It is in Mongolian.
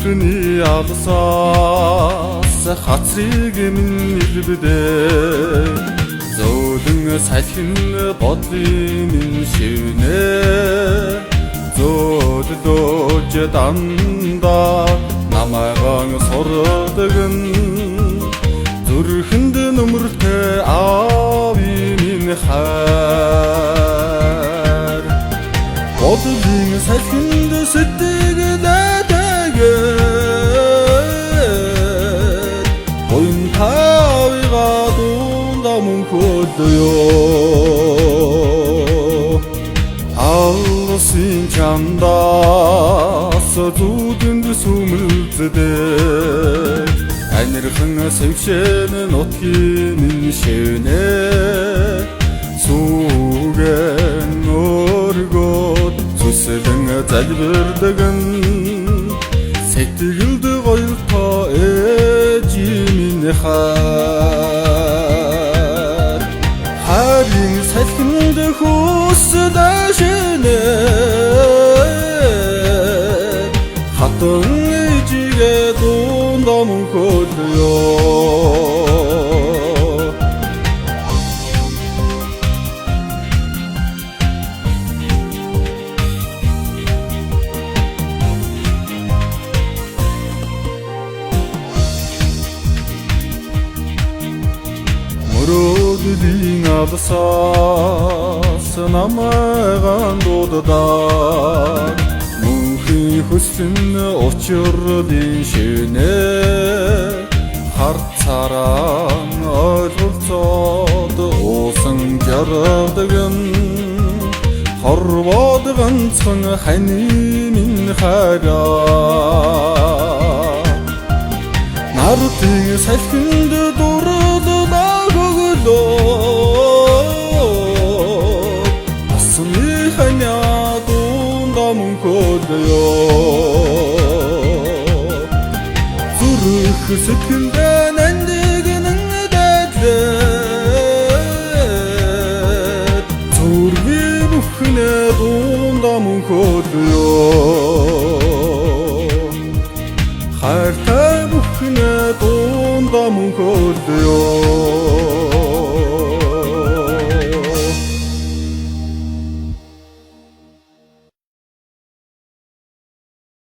бүхний алсаас хацрыг минь ирбдээ зөөлөн салхин бодлын минь шивнэ зөөлөж дандаа намайгаан сордог зүрхэнд нүмертэй ави минь хайр бодлын салхинд сэтгэлээтэйгээ ойн тавига дундаа мөн хөлөө алсын чамдаас зүудэнд сүмэлздэг анирхан сэвшэн нутгийн минь шивнэ сүгэн өргөд сүсэлэн залбирдаг сэтгэлд гоёлтой ээж минь хайр харин салхинд хүсдэшнэ хатан ээжигээ дундаа мөн хөлөө мөрөөдлийн алсаас намайгаан дуудаад мөнхийн хүслэн учрлын шинэ харцараа ойлголцоод уусан жаргадаг хорвоод ганцхан хани минь хараа нартын салхинд дурлаа асны ханя дундаа мөн хөлөө зүрх сэтгэлдээ нандин дэдлээ зүрхи бүхнээ дундаа мөн хөлөө хайртай бүхнээ дундаа мөн хөлөө